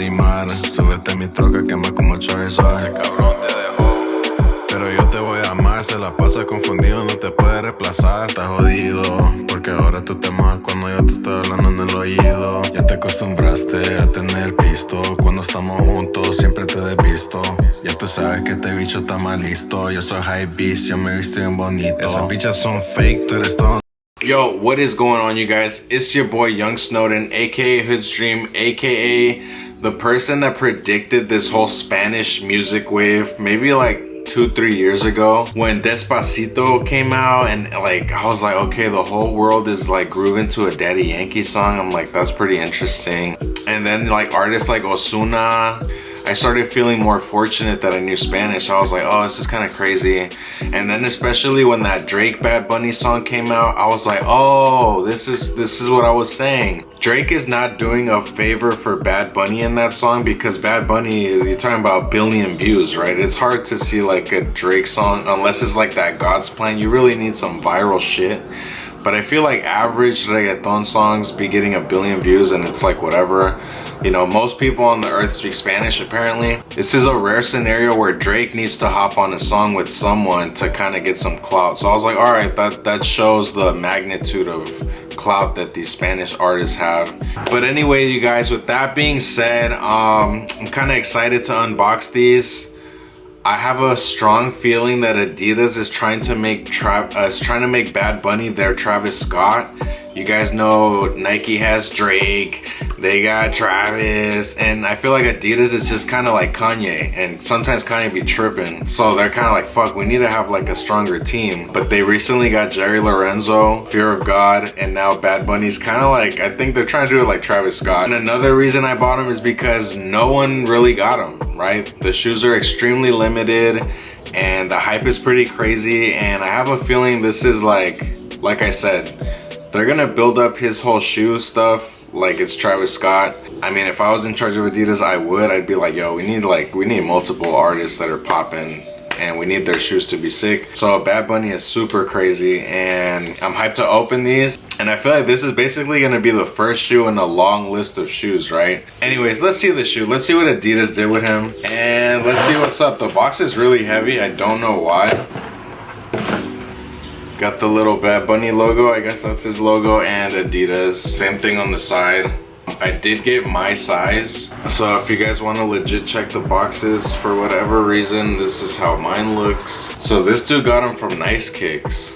rimar. Súbete a mi troca, quema como chore suave. Ese cabrón te dejó, pero yo te voy a amar. Se la pasa confundido, no te puede reemplazar. Estás jodido, porque ahora tú te mojas cuando yo te estoy hablando en el oído. Ya te acostumbraste a tener pisto. Cuando estamos juntos siempre te desvisto. Ya tú sabes que este bicho está mal listo. Yo soy high beast, yo me visto bien bonito. Esas bichas son fake, tú eres todo. Yo, what is going on, you guys? It's your boy Young Snowden, aka Hood's Dream, aka the person that predicted this whole Spanish music wave maybe like 2-3 years ago when Despacito came out, and like I was like, okay, the whole world is like grooving to a Daddy Yankee song. I'm like, that's pretty interesting. And then like artists like Ozuna, I started feeling more fortunate that I knew Spanish. I was like, oh, this is kind of crazy. And then especially when that Drake Bad Bunny song came out, I was like, oh, this is what I was saying. Drake is not doing a favor for Bad Bunny in that song, because Bad Bunny, you're talking about billion views, right? It's hard to see like a Drake song unless it's like that God's Plan. You really need some viral shit. But I feel like average reggaeton songs be getting 1 billion views and it's like whatever. You know, most people on the earth speak Spanish apparently. This is a rare scenario where Drake needs to hop on a song with someone to kind of get some clout. So I was like, all right, that shows the magnitude of clout that these Spanish artists have. But anyway, you guys, with that being said, I'm kind of excited to unbox these. I have a strong feeling that Adidas is trying to make Bad Bunny their Travis Scott. You guys know Nike has Drake, they got Travis, and I feel like Adidas is just kind of like Kanye, and sometimes Kanye be tripping. So they're kind of like, fuck, we need to have like a stronger team. But they recently got Jerry Lorenzo, Fear of God, and now Bad Bunny's kind of like, I think they're trying to do it like Travis Scott. And another reason I bought him is because no one really got him, right? The shoes are extremely limited and the hype is pretty crazy, and I have a feeling this is like I said, they're gonna build up his whole shoe stuff like it's Travis Scott. I mean, if I was in charge of Adidas, I'd be like, yo, we need multiple artists that are popping, and we need their shoes to be sick. So Bad Bunny is super crazy, and I'm hyped to open these. And I feel like this is basically gonna be the first shoe in a long list of shoes, right? Anyways, let's see the shoe. Let's see what Adidas did with him, and let's see what's up. The box is really heavy. I don't know why. Got the little Bad Bunny logo, I guess that's his logo, and Adidas. Same thing on the side. I did get my size, so if you guys want to legit check the boxes for whatever reason, this is how mine looks. So this dude got them from Nice Kicks.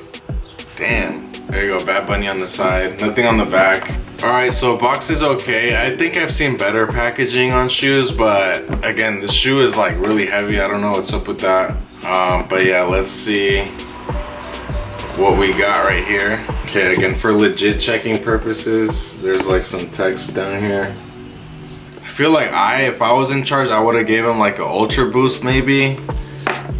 Damn. There you go, Bad Bunny on the side, nothing on the back. Alright, so box is okay. I think I've seen better packaging on shoes, but again, this shoe is like really heavy. I don't know what's up with that. But yeah, let's see what we got right here. Okay, again, for legit checking purposes, there's like some text down here. I feel like if I was in charge, I would have gave him like an Ultra Boost maybe,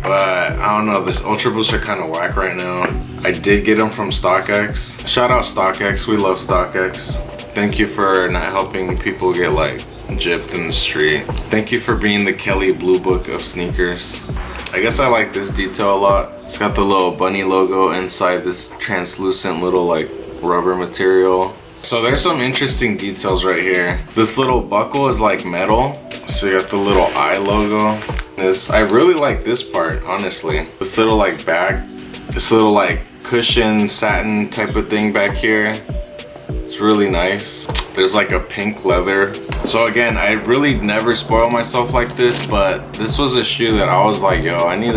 but I don't know, the Ultra Boosts are kind of whack right now. I did get them from StockX. Shout out StockX, we love StockX. Thank you for not helping people get like gypped in the street. Thank you for being the Kelly Blue Book of sneakers. I guess I like this detail a lot. It's got the little bunny logo inside this translucent little like rubber material. So there's some interesting details right here. This little buckle is like metal. So you got the little eye logo. I really like this part, honestly. This little like back, this little like cushion satin type of thing back here. It's really nice. There's like a pink leather. So again, I really never spoil myself like this, but this was a shoe that I was like, yo, I need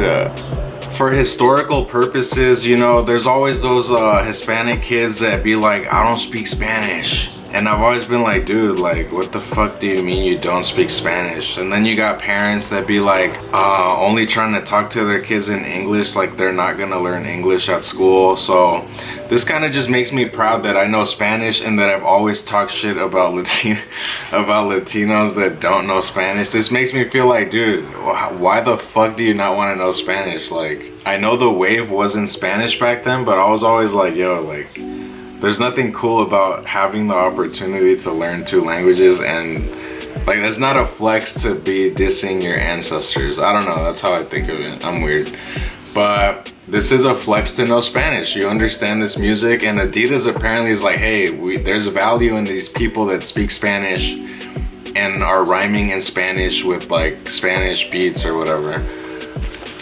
for historical purposes, you know, there's always those Hispanic kids that be like, I don't speak Spanish. And I've always been like, dude, like, what the fuck do you mean you don't speak Spanish? And then you got parents that be like, only trying to talk to their kids in English, like they're not gonna learn English at school. So this kind of just makes me proud that I know Spanish and that I've always talked shit about Latinos that don't know Spanish. This makes me feel like, dude, why the fuck do you not want to know Spanish? Like, I know the wave wasn't Spanish back then, but I was always like, yo, like, there's nothing cool about having the opportunity to learn 2 languages, and like, that's not a flex to be dissing your ancestors. I don't know, that's how I think of it. I'm weird. But this is a flex to know Spanish. You understand this music, and Adidas apparently is like, hey, there's value in these people that speak Spanish, and are rhyming in Spanish with like Spanish beats or whatever.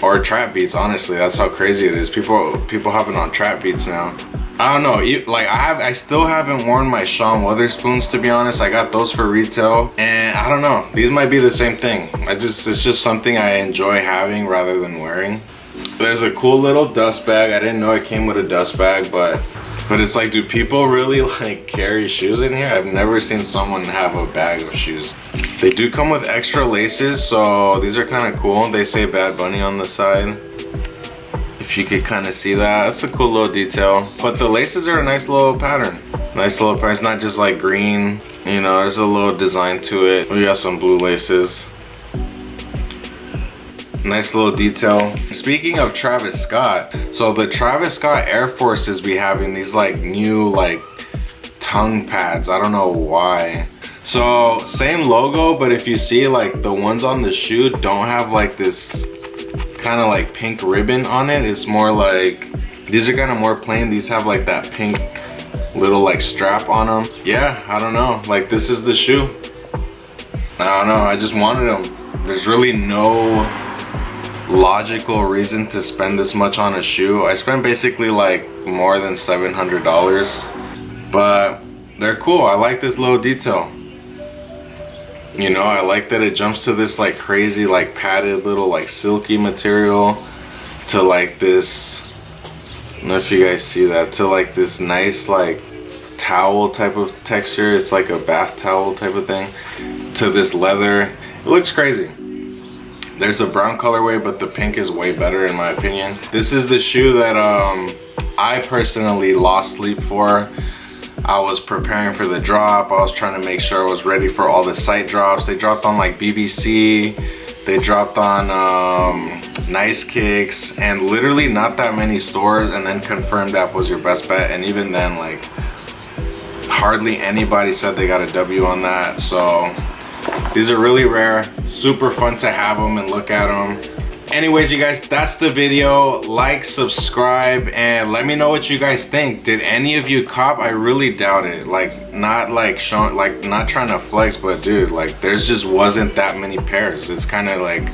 Or trap beats, honestly, that's how crazy it is. People have it on trap beats now. I don't know, like I still haven't worn my Sean Weatherspoons, to be honest. I got those for retail, and I don't know, these might be the same thing. It's just something I enjoy having rather than wearing. There's a cool little dust bag. I didn't know it came with a dust bag, but it's like, do people really like carry shoes in here? I've never seen someone have a bag of shoes. They do come with extra laces, so these are kind of cool. They say Bad Bunny on the side. If you could kind of see that, that's a cool little detail. But the laces are a nice little pattern. Nice little pattern, it's not just like green. You know, there's a little design to it. We got some blue laces. Nice little detail. Speaking of Travis Scott, so the Travis Scott Air Forces be having these like new like tongue pads. I don't know why. So same logo, but if you see like the ones on the shoe don't have like this kind of like pink ribbon on it. It's more like, these are kind of more plain. These have like that pink little like strap on them. Yeah, I don't know, like this is the shoe. I don't know, I just wanted them. There's really no logical reason to spend this much on a shoe. I spent basically like more than $700, but they're cool. I like this little detail. You know, I like that it jumps to this like crazy like padded little like silky material to like this, I don't know if you guys see that, to like this nice like towel type of texture. It's like a bath towel type of thing, to this leather. It looks crazy. There's a brown colorway, but the pink is way better in my opinion. This is the shoe that I personally lost sleep for. I was preparing for the drop. I was trying to make sure I was ready for all the site drops. They dropped on like BBC, they dropped on Nice Kicks, and literally not that many stores, and then Confirmed App was your best bet, and even then like hardly anybody said they got a W on that. So these are really rare, super fun to have them and look at them. Anyways, you guys, that's the video. Like, subscribe, and let me know what you guys think. Did any of you cop? I really doubt it. Like, not like showing, like not trying to flex, but dude, like there's just wasn't that many pairs. It's kind of like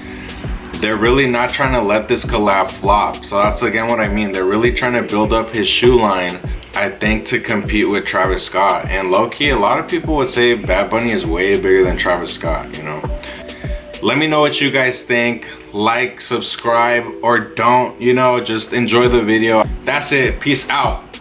they're really not trying to let this collab flop. So that's again what I mean. They're really trying to build up his shoe line, I think, to compete with Travis Scott. And low-key, a lot of people would say Bad Bunny is way bigger than Travis Scott, you know. Let me know what you guys think. Like, subscribe, or don't, you know, just enjoy the video. That's it. Peace out.